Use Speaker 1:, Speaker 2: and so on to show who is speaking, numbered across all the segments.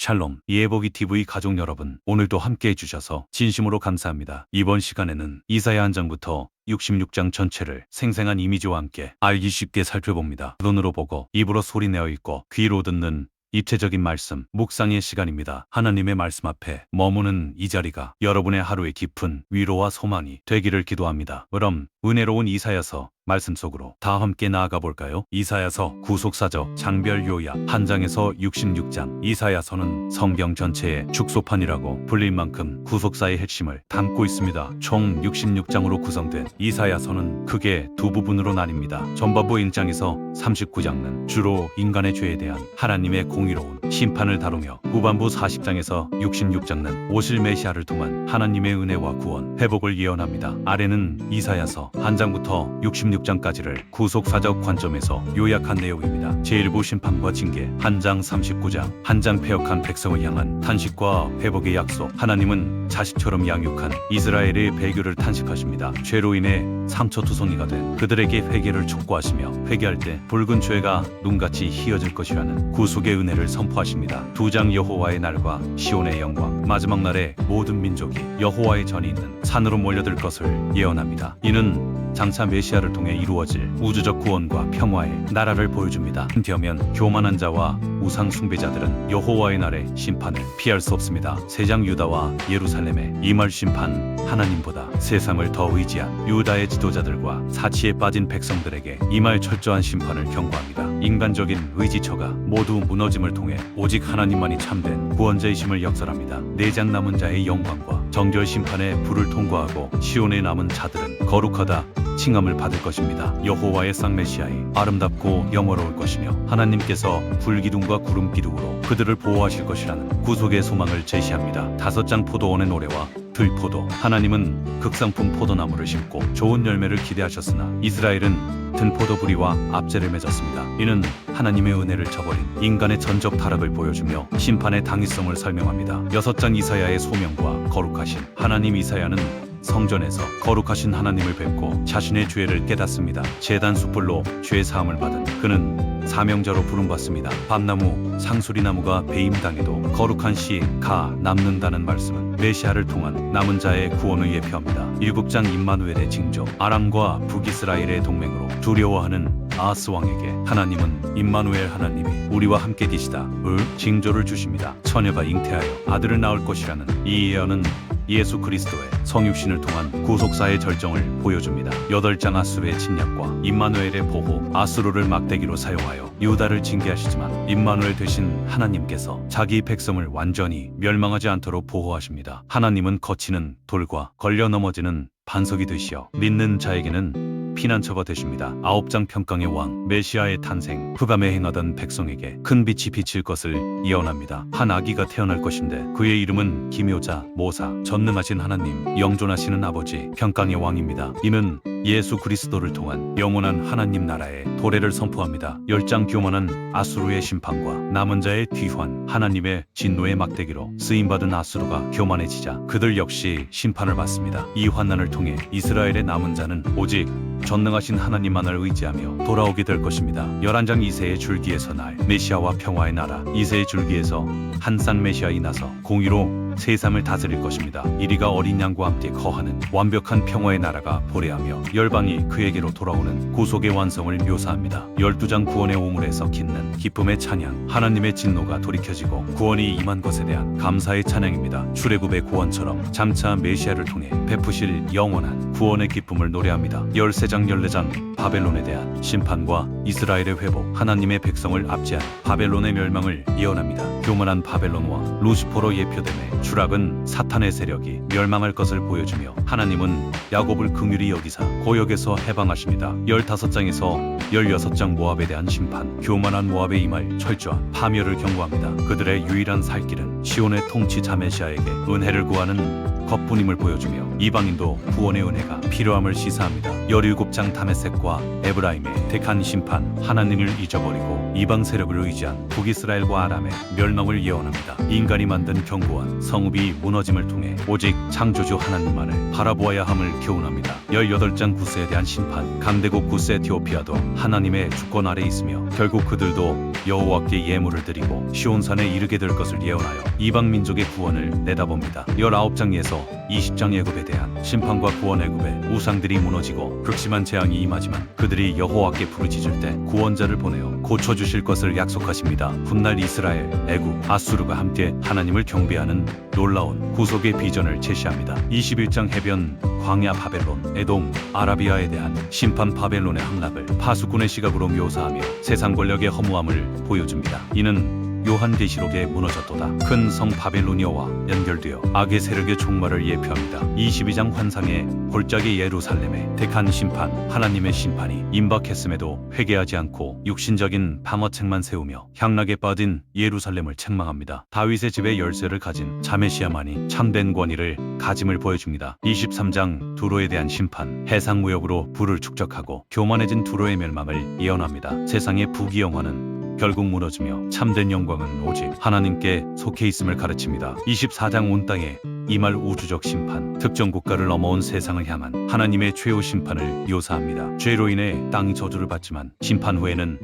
Speaker 1: 샬롬, 이해보기 TV 가족 여러분, 오늘도 함께 해주셔서 진심으로 감사합니다. 이번 시간에는 이사야 한 장부터 66장 전체를 생생한 이미지와 함께 알기 쉽게 살펴봅니다. 눈으로 보고 입으로 소리내어 읽고 귀로 듣는 입체적인 말씀, 묵상의 시간입니다. 하나님의 말씀 앞에 머무는 이 자리가 여러분의 하루에 깊은 위로와 소망이 되기를 기도합니다. 그럼 은혜로운 이사야서 말씀 속으로 다 함께 나아가 볼까요? 이사야서 구속사적 장별 요약 한 장에서 66장. 이사야서는 성경 전체의 축소판이라고 불릴 만큼 구속사의 핵심을 담고 있습니다. 총 66장으로 구성된 이사야서는 크게 두 부분으로 나뉩니다. 전반부 1장에서 39장은 주로 인간의 죄에 대한 하나님의 공의로운 심판을 다루며, 후반부 40장에서 66장은 오실 메시아를 통한 하나님의 은혜와 구원, 회복을 예언합니다. 아래는 이사야서 한 장부터 66장까지를 구속사적 관점에서 요약한 내용입니다. 제1부 심판과 징계, 한 장 39장, 한 장 패역한 백성을 향한 탄식과 회복의 약속. 하나님은 자식처럼 양육한 이스라엘의 배교를 탄식하십니다. 죄로 인해 상처투성이가 된 그들에게 회개를 촉구하시며, 회개할 때 붉은 죄가 눈같이 희어질 것이라는 구속의 은혜를 선포하십니다. 두 장 여호와의 날과 시온의 영광, 마지막 날에 모든 민족이 여호와의 전이 있는 산으로 몰려들 것을 예언합니다. 이는 장차 메시아를 통해 이루어질 우주적 구원과 평화의 나라를 보여줍니다. 한편 교만한 자와 우상 숭배자들은 여호와의 날의 심판을 피할 수 없습니다. 세 장 유다와 예루살렘의 임할 심판, 하나님보다 세상을 더 의지한 유다의 지도자들과 사치에 빠진 백성들에게 임할 철저한 심판을 경고합니다. 인간적인 의지처가 모두 무너짐을 통해 오직 하나님만이 참된 구원자이심을 역설합니다. 내장 남은 자의 영광과 정결 심판의 불을 통과하고 시온에 남은 자들은 거룩하다 칭함을 받을 것입니다. 여호와의 쌍메시아이 아름답고 영화로울 것이며, 하나님께서 불기둥과 구름기둥으로 그들을 보호하실 것이라는 구속의 소망을 제시합니다. 5장 포도원의 노래와 들포도. 하나님은 극상품 포도나무를 심고 좋은 열매를 기대하셨으나 이스라엘은 든포도 부리와 압제를 맺었습니다. 이는 하나님의 은혜를 저버린 인간의 전적 타락을 보여주며 심판의 당위성을 설명합니다. 6장 이사야의 소명과 거룩하신 하나님. 이사야는 성전에서 거룩하신 하나님을 뵙고 자신의 죄를 깨닫습니다. 제단 숯불로 죄 사함을 받은 그는 사명자로 부름받습니다. 밤나무, 상수리나무가 배임당해도 거룩한 씨 가 남는다는 말씀은 메시아를 통한 남은 자의 구원을 예표합니다. 7장 임마누엘의 징조. 아람과 북이스라엘의 동맹으로 두려워하는 아하스 왕에게 하나님은 임마누엘 하나님이 우리와 함께 계시다 을 징조를 주십니다. 처녀가 잉태하여 아들을 낳을 것이라는 이 예언은 예수 그리스도의 성육신을 통한 구속사의 절정을 보여줍니다. 8장 아수르의 침략과 임마누엘의 보호. 아수르를 막대기로 사용하여 유다를 징계하시지만 임마누엘 되신 하나님께서 자기 백성을 완전히 멸망하지 않도록 보호하십니다. 하나님은 거치는 돌과 걸려 넘어지는 반석이 되시어 믿는 자에게는 피난처가 되십니다. 9장 평강의 왕. 메시아의 탄생. 흑암에 행하던 백성에게 큰 빛이 비칠 것을 예언합니다. 한 아기가 태어날 것인데 그의 이름은 기묘자, 모사, 전능하신 하나님, 영존하시는 아버지, 평강의 왕입니다. 이는 예수 그리스도를 통한 영원한 하나님 나라의 도래를 선포합니다. 10장 교만한 아수르의 심판과 남은 자의 귀환. 하나님의 진노의 막대기로 쓰임받은 아수르가 교만해지자 그들 역시 심판을 받습니다. 이 환난을 통해 이스라엘의 남은 자는 오직 전능하신 하나님만을 의지하며 돌아오게 될 것입니다. 11장 이새의 줄기에서 날. 메시아와 평화의 나라. 이새의 줄기에서 한 쌍 메시아이 나서 공의로 세상을 다스릴 것입니다. 이리가 어린 양과 함께 거하는 완벽한 평화의 나라가 보레하며 열방이 그에게로 돌아오는 구속의 완성을 묘사합니다. 12장 구원의 오물에 섞이는 기쁨의 찬양. 하나님의 진노가 돌이켜지고 구원이 임한 것에 대한 감사의 찬양입니다. 출애굽의 구원처럼 장차 메시아를 통해 베푸실 영원한 구원의 기쁨을 노래합니다. 13장 14장 바벨론에 대한 심판과 이스라엘의 회복. 하나님의 백성을 압제한 바벨론의 멸망을 예언합니다. 교만한 바벨론과 루시퍼로 예표되며 추락은 사탄의 세력이 멸망할 것을 보여주며, 하나님은 야곱을 긍휼히 여기사 고역에서 해방하십니다. 15장에서 16장 모압에 대한 심판. 교만한 모압에 임할 철저한 파멸을 경고합니다. 그들의 유일한 살 길은 시온의 통치자 메시아에게 은혜를 구하는 것뿐임을 보여주며 이방인도 구원의 은혜가 필요함을 시사합니다. 17장 다메섹과 에브라임의 택한 심판. 하나님을 잊어버리고 이방 세력을 의지한 북이스라엘과 아람의 멸망을 예언합니다. 인간이 만든 견고한 성읍이 무너짐을 통해 오직 창조주 하나님만을 바라보아야 함을 교훈합니다. 18장 구스에 대한 심판. 강대국 구스 에티오피아도 하나님의 주권 아래 있으며 결국 그들도 여호와께 예물을 드리고 시온산에 이르게 될 것을 예언하여 이방 민족의 구원을 내다봅니다. 19장에서 20장 애굽에 대한 심판과 구원. 애굽의 우상들이 무너지고 극심한 재앙이 임하지만 그들이 여호와께 부르짖을 때 구원자를 보내어 고쳐주실 것을 약속하십니다. 훗날 이스라엘, 애굽, 아수르가 함께 하나님을 경배하는 놀라운 구속의 비전을 제시합니다. 21장 해변. 광야 바벨론, 에돔, 아라비아에 대한 심판. 바벨론의 함락을 파수꾼의 시각으로 묘사하며 세상 권력의 허무함을 보여줍니다. 이는 요한계시록에 무너졌도다. 큰 성 바벨로니아와 연결되어 악의 세력의 종말을 예표합니다. 22장 환상의 골짜기 예루살렘의 택한 심판. 하나님의 심판이 임박했음에도 회개하지 않고 육신적인 방어책만 세우며 향락에 빠진 예루살렘을 책망합니다. 다윗의 집에 열쇠를 가진 자메시아만이 참된 권위를 가짐을 보여줍니다. 23장 두로에 대한 심판. 해상무역으로 부를 축적하고 교만해진 두로의 멸망을 예언합니다. 세상의 부귀영화는 결국 무너지며 참된 영광은 오직 하나님께 속해 있음을 가르칩니다. 24장 온 땅에 임할 우주적 심판. 특정 국가를 넘어온 세상을 향한 하나님의 최후 심판을 묘사합니다. 죄로 인해 땅이 저주를 받지만 심판 후에는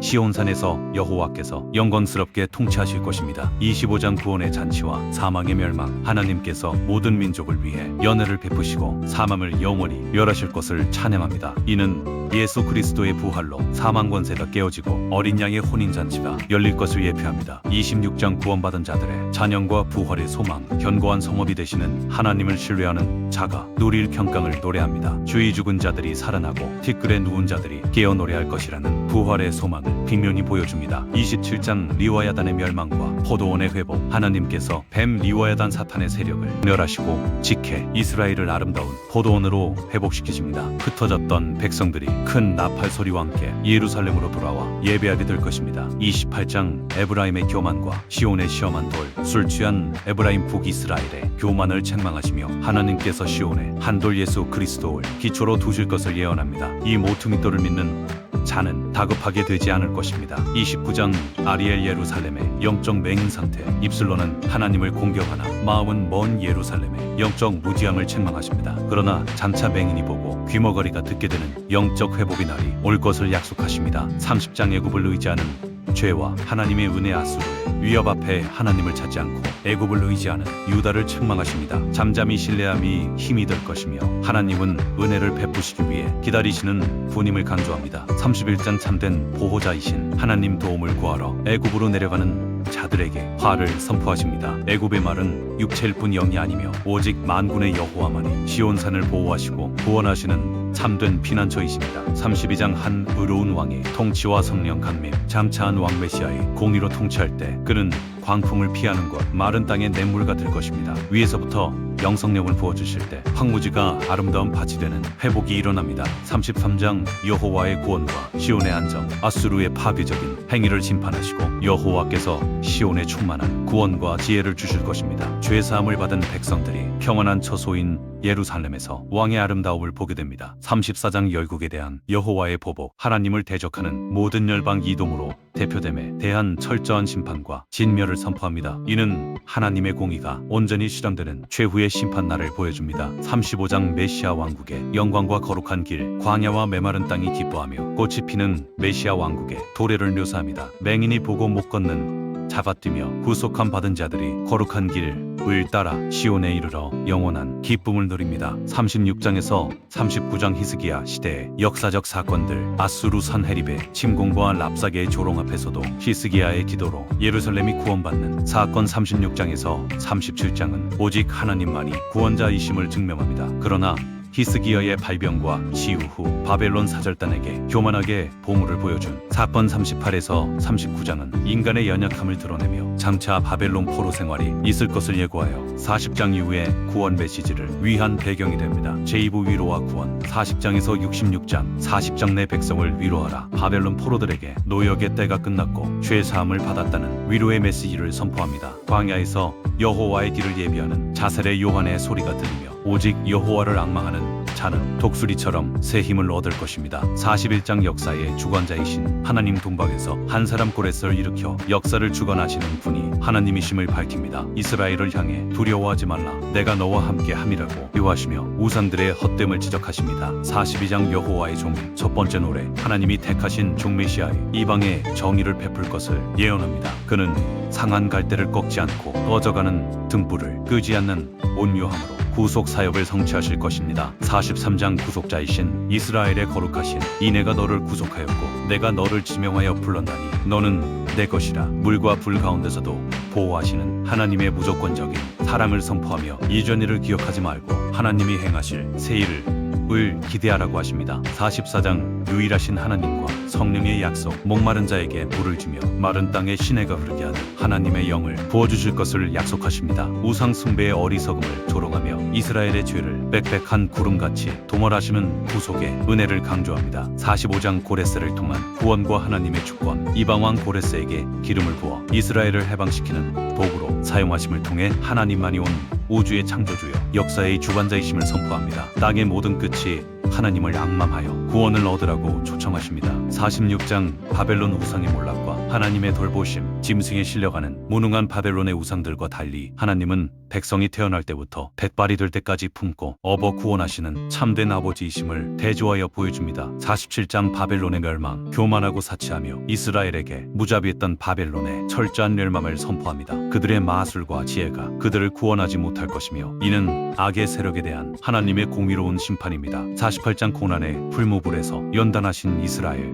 Speaker 1: 시온산에서 여호와께서 영광스럽게 통치하실 것입니다. 25장 구원의 잔치와 사망의 멸망. 하나님께서 모든 민족을 위해 연회를 베푸시고 사망을 영원히 멸하실 것을 찬양합니다. 이는 예수 그리스도의 부활로 사망 권세가 깨어지고 어린 양의 혼인잔치가 열릴 것을 예표합니다. 26장 구원받은 자들의 찬양과 부활의 소망. 견고한 성읍이 되시는 하나님을 신뢰하는 자가 누릴 평강을 노래합니다. 주의 죽은 자들이 살아나고 티끌에 누운 자들이 깨어 노래할 것이라는 부활의 소망을 빅면이 보여줍니다. 27장 리와야단의 멸망과 포도원의 회복. 하나님께서 뱀 리와야단 사탄의 세력을 멸하시고 직해 이스라엘을 아름다운 포도원으로 회복시키십니다. 흩어졌던 백성들이 큰 나팔 소리와 함께 예루살렘으로 돌아와 예배하게 될 것입니다. 28장 에브라임의 교만과 시온의 시험한 돌. 술 취한 에브라임 북이스라엘의 교만을 책망하시며 하나님께서 시온의 한돌 예수 그리스도를 기초로 두실 것을 예언합니다. 이 모퉁이돌을 믿는 자는 다급하게 되지 않을 것입니다. 29장 아리엘 예루살렘의 영적 맹인 상태. 입술로는 하나님을 공경하나 마음은 먼 예루살렘의 영적 무지함을 책망하십니다. 그러나 장차 맹인이 보고 귀머거리가 듣게 되는 영적 회복의 날이 올 것을 약속하십니다. 30장 애굽을 의지하는 죄와 하나님의 은혜. 아수르의 위협 앞에 하나님을 찾지 않고 애굽을 의지하는 유다를 책망하십니다. 잠잠히 신뢰함이 힘이 될 것이며 하나님은 은혜를 베푸시기 위해 기다리시는 분임을 강조합니다. 31장 참된 보호자이신 하나님 도움을 구하러 애굽으로 내려가는 자들에게 화를 선포하십니다. 애굽의 말은 육체일 뿐 영이 아니며 오직 만군의 여호와만이 시온산을 보호하시고 구원하시는 참된 피난처이십니다. 32장 한 의로운 왕의 통치와 성령 강림. 잠차한 왕 메시아의 공의로 통치할 때 그는 광풍을 피하는 것, 마른 땅의 냇물 같을 것입니다. 위에서부터 영성령을 부어주실 때 황무지가 아름다운 밭이 되는 회복이 일어납니다. 33장 여호와의 구원과 시온의 안정. 아수르의 파괴적인 행위를 심판하시고 여호와께서 시온에 충만한 구원과 지혜를 주실 것입니다. 죄사함을 받은 백성들이 평안한 처소인 예루살렘에서 왕의 아름다움을 보게 됩니다. 34장 열국에 대한 여호와의 보복. 하나님을 대적하는 모든 열방 이동으로 대표됨에 대한 철저한 심판과 진멸을 선포합니다. 이는 하나님의 공의가 온전히 실현되는 최후의 심판날을 보여줍니다. 35장 메시아 왕국의 영광과 거룩한 길. 광야와 메마른 땅이 기뻐하며 꽃이 피는 메시아 왕국의 도래를 묘사합니다. 맹인이 보고 못 걷는 잡아뛰며 구속함 받은 자들이 거룩한 길을 따라 시온에 이르러 영원한 기쁨을 누립니다. 36장에서 39장 히스기야 시대의 역사적 사건들. 아수르 산헤립의 침공과 랍사게의 조롱 앞에서도 히스기야의 기도로 예루살렘이 구원받는 사건. 36장에서 37장은 오직 하나님만이 구원자이심을 증명합니다. 그러나 히스기야의 발병과 치유 후 바벨론 사절단에게 교만하게 보물을 보여준 사건. 38에서 39장은 인간의 연약함을 드러내며 장차 바벨론 포로 생활이 있을 것을 예고하여 40장 이후에 구원 메시지를 위한 배경이 됩니다. 제2부 위로와 구원. 40장에서 66장. 40장 내 백성을 위로하라. 바벨론 포로들에게 노역의 때가 끝났고 죄사함을 받았다는 위로의 메시지를 선포합니다. 광야에서 여호와의 길을 예비하는 자셀의 요한의 소리가 들리며 오직 여호와를 앙망하는 자는 독수리처럼 새 힘을 얻을 것입니다. 41장 역사의 주관자이신 하나님 동방에서 한 사람 고레스를 일으켜 역사를 주관하시는 분이 하나님이심을 밝힙니다. 이스라엘을 향해 두려워하지 말라. 내가 너와 함께 함이라고 요하시며 우상들의 헛됨을 지적하십니다. 42장 여호와의 종의 첫 번째 노래. 하나님이 택하신 종 메시아의 이방에 정의를 베풀 것을 예언합니다. 그는 상한 갈대를 꺾지 않고 꺼져가는 등불을 끄지 않는 온유함으로 구속 사역을 성취하실 것입니다. 43장 구속자이신 이스라엘의 거룩하신 이내가 너를 구속하였고 내가 너를 지명하여 불렀나니 너는 내 것이라. 물과 불 가운데서도 보호하시는 하나님의 무조건적인 사랑을 선포하며 이전 일을 기억하지 말고 하나님이 행하실 새 일을 기대하라고 하십니다. 44장 유일하신 하나님과 성령의 약속. 목마른 자에게 물을 주며 마른 땅에 시내가 흐르게 하는 하나님의 영을 부어주실 것을 약속하십니다. 우상 숭배의 어리석음을 조롱하며 이스라엘의 죄를 빽빽한 구름같이 도말하시는 구속의 은혜를 강조합니다. 45장 고레스를 통한 구원과 하나님의 주권. 이방왕 고레스에게 기름을 부어 이스라엘을 해방시키는 도구로 사용하심을 통해 하나님만이 온 우주의 창조주여 역사의 주관자이심을 선포합니다. 땅의 모든 끝이 하나님을 악망하여 구원을 얻으라고 초청하십니다. 46장 바벨론 우상의 몰락과 하나님의 돌보심. 짐승에 실려가는 무능한 바벨론의 우상들과 달리 하나님은 백성이 태어날 때부터 백발이 될 때까지 품고 업어 구원하시는 참된 아버지이심을 대조하여 보여줍니다. 47장 바벨론의 멸망. 교만하고 사치하며 이스라엘에게 무자비했던 바벨론의 철저한 멸망을 선포합니다. 그들의 마술과 지혜가 그들을 구원하지 못할 것이며 이는 악의 세력에 대한 하나님의 공의로운 심판입니다. 48장 고난의 풀무불에서 연단하신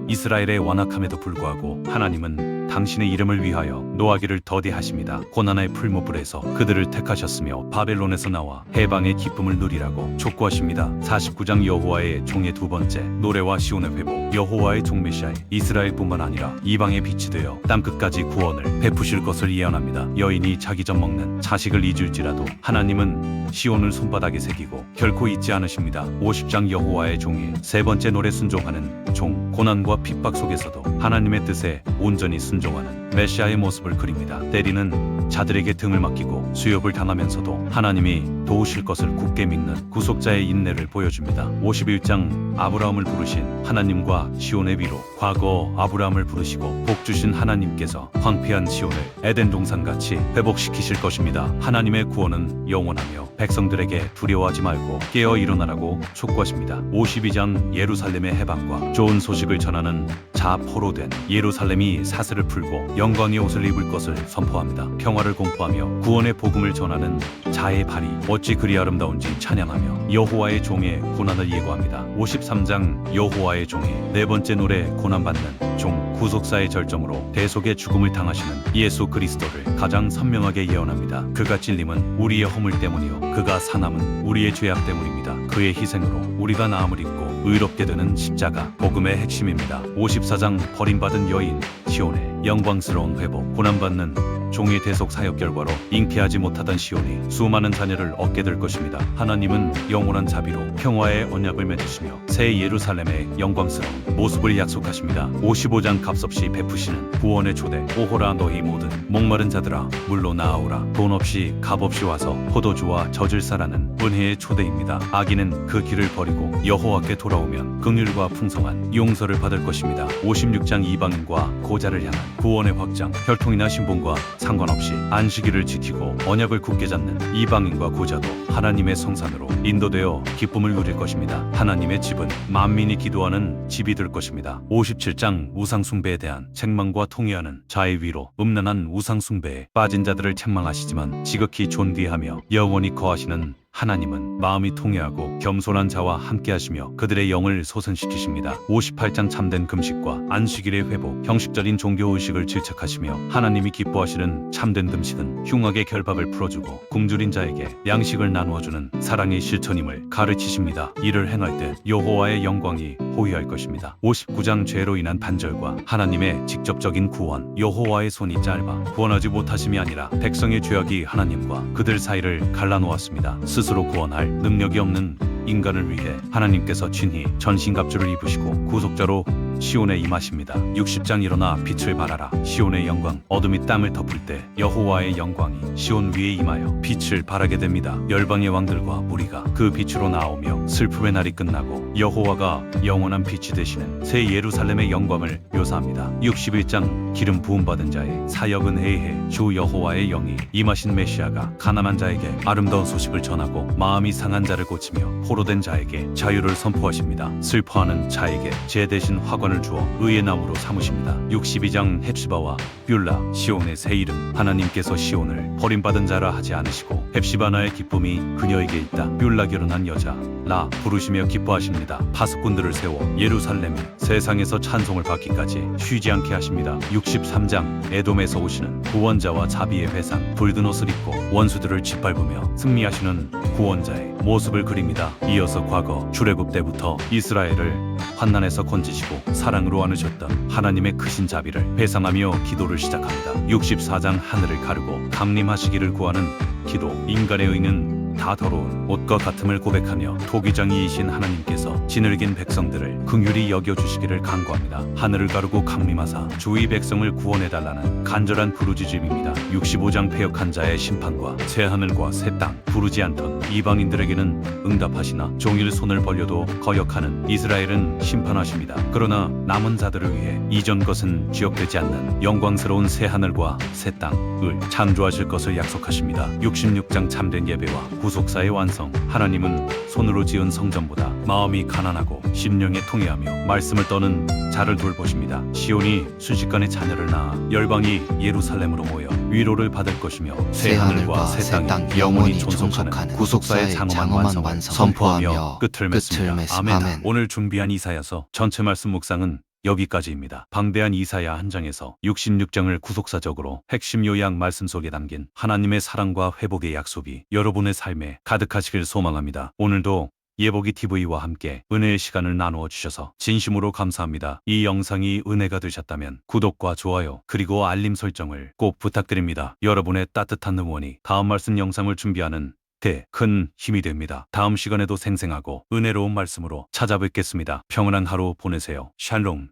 Speaker 1: 이스라엘의 완악함에도 불구하고 하나님은 당신의 이름을 위하여 노하기를 더디하십니다. 고난의 풀무불에서 그들을 택하셨으며 바벨론에서 나와 해방의 기쁨을 누리라고 촉구하십니다. 49장 여호와의 종의 두 번째 노래와 시온의 회복. 여호와의 종 메시아의 이스라엘뿐만 아니라 이방의 빛이 되어 땅끝까지 구원을 베푸실 것을 예언합니다. 여인이 자기 전 먹는 자식을 잊을지라도 하나님은 시온을 손바닥에 새기고 결코 잊지 않으십니다. 50장 여호와의 종의 세 번째 노래. 순종하는 종. 고난과 핍박 속에서도 하나님의 뜻에 온전히 순종하는 메시아의 모습을 그립니다. 때리는 자들에게 등을 맡기고 수욕을 당하면서도 하나님이 도우실 것을 굳게 믿는 구속자의 인내를 보여줍니다. 51장 아브라함을 부르신 하나님과 시온의 위로. 과거 아브라함을 부르시고 복 주신 하나님께서 황폐한 시온을 에덴 동산같이 회복시키실 것입니다. 하나님의 구원은 영원하며 백성들에게 두려워하지 말고 깨어 일어나라고 촉구하십니다. 52장 예루살렘의 해방과 좋은 소식을 전하는 자 포로된 예루살렘이 사슬을 풀고 영광의 옷을 입을 것을 선포합니다. 평화를 공포하며 구원의 복음을 전하는 자의 발이 어찌 그리 아름다운지 찬양하며 여호와의 종의 고난을 예고합니다. 53장 여호와의 종의 네 번째 노래. 고난받는 종. 구속사의 절정으로 대속의 죽음을 당하시는 예수 그리스도를 가장 선명하게 예언합니다. 그가 찔림은 우리의 허물 때문이요 그가 사남은 우리의 죄악 때문입니다. 그의 희생으로 우리가 나음을 입고 의롭게 되는 십자가. 복음의 핵심입니다. 54장 버림받은 여인 시온의 영광스러운 회복. 고난받는 종의 대속 사역 결과로 잉태하지 못하던 시온이 수많은 자녀를 얻게 될 것입니다. 하나님은 영원한 자비로 평화의 언약을 맺으시며 새 예루살렘의 영광스러운 모습을 약속하십니다. 55장 값없이 베푸시는 구원의 초대. 오호라 너희 모든 목마른 자들아 물로 나아오라. 돈 없이 값 없이 와서 포도주와 젖을 사라는 은혜의 초대입니다. 악인은 그 길을 버리고 여호와께 돌아오면 긍휼과 풍성한 용서를 받을 것입니다. 56장 이방인과 고자를 향한 구원의 확장. 혈통이나 신분과 상관없이 안식일을 지키고 언약을 굳게 잡는 이방인과 고자도 하나님의 성산으로 인도되어 기쁨을 누릴 것입니다. 하나님의 집은 만민이 기도하는 집이 될 것입니다. 57장 우상숭배에 대한 책망과 통회하는 자의 위로. 음란한 우상숭배에 빠진 자들을 책망하시지만 지극히 존귀하며 영원히 거하시는 하나님은 마음이 통회하고 겸손한 자와 함께 하시며 그들의 영을 솟은시키십니다. 58장 참된 금식과 안식일의 회복. 형식적인 종교의식을 질책하시며 하나님이 기뻐하시는 참된 금식은 흉악의 결박을 풀어주고 굶주린 자에게 양식을 나누어주는 사랑의 실천임을 가르치십니다. 이를 행할 때 여호와의 영광이 호위할 것입니다. 59장 죄로 인한 반절과 하나님의 직접적인 구원. 여호와의 손이 짧아 구원하지 못하심이 아니라 백성의 죄악이 하나님과 그들 사이를 갈라놓았습니다. 스스로 구원할 능력이 없는 인간을 위해 하나님께서 친히 전신갑주를 입으시고 구속자로 시온에 임하십니다. 60장 일어나 빛을 발하라. 시온의 영광. 어둠이 땅을 덮을 때 여호와의 영광이 시온 위에 임하여 빛을 발하게 됩니다. 열방의 왕들과 무리가 그 빛으로 나오며 슬픔의 날이 끝나고 여호와가 영원한 빛이 되시는 새 예루살렘의 영광을 묘사합니다. 61장 기름 부음 받은 자의 사역은 해해. 주 여호와의 영이 임하신 메시아가 가난한 자에게 아름다운 소식을 전하고 마음이 상한 자를 고치며 포로된 자에게 자유를 선포하십니다. 슬퍼하는 자에게 제 대신 화관을 주어 의의 나무로 삼으십니다. 62장 헵시바와 뷸라. 시온의 새 이름. 하나님께서 시온을 버림받은 자라 하지 않으시고 헵시바나의 기쁨이 그녀에게 있다. 뷸라 결혼한 여자 라 부르시며 기뻐하십니다. 파수꾼들을 세워 예루살렘이 세상에서 찬송을 받기까지 쉬지 않게 하십니다. 63장 에돔에서 오시는 구원자와 자비의 회상. 붉은 옷을 입고 원수들을 짓밟으며 승리하시는 구원자의 모습을 그립니다. 이어서 과거 출애굽 때부터 이스라엘을 환난에서 건지시고 사랑으로 안으셨던 하나님의 크신 자비를 회상하며 기도를 시작합니다. 64장 하늘을 가르고 강림하시기를 구하는 기도. 인간의 의는 다 더러운 옷과 같음을 고백하며 토기장이이신 하나님께서 지늘긴 백성들을 긍휼히 여겨주시기를 간구합니다. 하늘을 가르고 강림하사 주의 백성을 구원해달라는 간절한 부르짖음입니다. 65장 패역한 자의 심판과 새 하늘과 새 땅. 부르지 않던 이방인들에게는 응답하시나 종일 손을 벌려도 거역하는 이스라엘은 심판하십니다. 그러나 남은 자들을 위해 이전 것은 기억되지 않는 영광스러운 새 하늘과 새 땅을 창조하실 것을 약속하십니다. 66장 참된 예배와 구속사의 완성. 하나님은 손으로 지은 성전보다 마음이 가난하고 심령에 통회하며 말씀을 떠는 자를 돌보십니다. 시온이 순식간에 자녀를 낳아 열방이 예루살렘으로 모여 위로를 받을 것이며 새 하늘과 새 땅이 영원히 존속하는 구속사의 장엄한 완성을 선포하며 끝을 맺습니다. 아멘. 오늘 준비한 이사야서 전체 말씀 묵상은 여기까지입니다. 방대한 이사야 한 장에서 66장을 구속사적으로 핵심 요약 말씀 속에 담긴 하나님의 사랑과 회복의 약속이 여러분의 삶에 가득하시길 소망합니다. 오늘도 예복이 TV와 함께 은혜의 시간을 나누어 주셔서 진심으로 감사합니다. 이 영상이 은혜가 되셨다면 구독과 좋아요 그리고 알림 설정을 꼭 부탁드립니다. 여러분의 따뜻한 응원이 다음 말씀 영상을 준비하는 데 큰 힘이 됩니다. 다음 시간에도 생생하고 은혜로운 말씀으로 찾아뵙겠습니다. 평안한 하루 보내세요. 샬롬.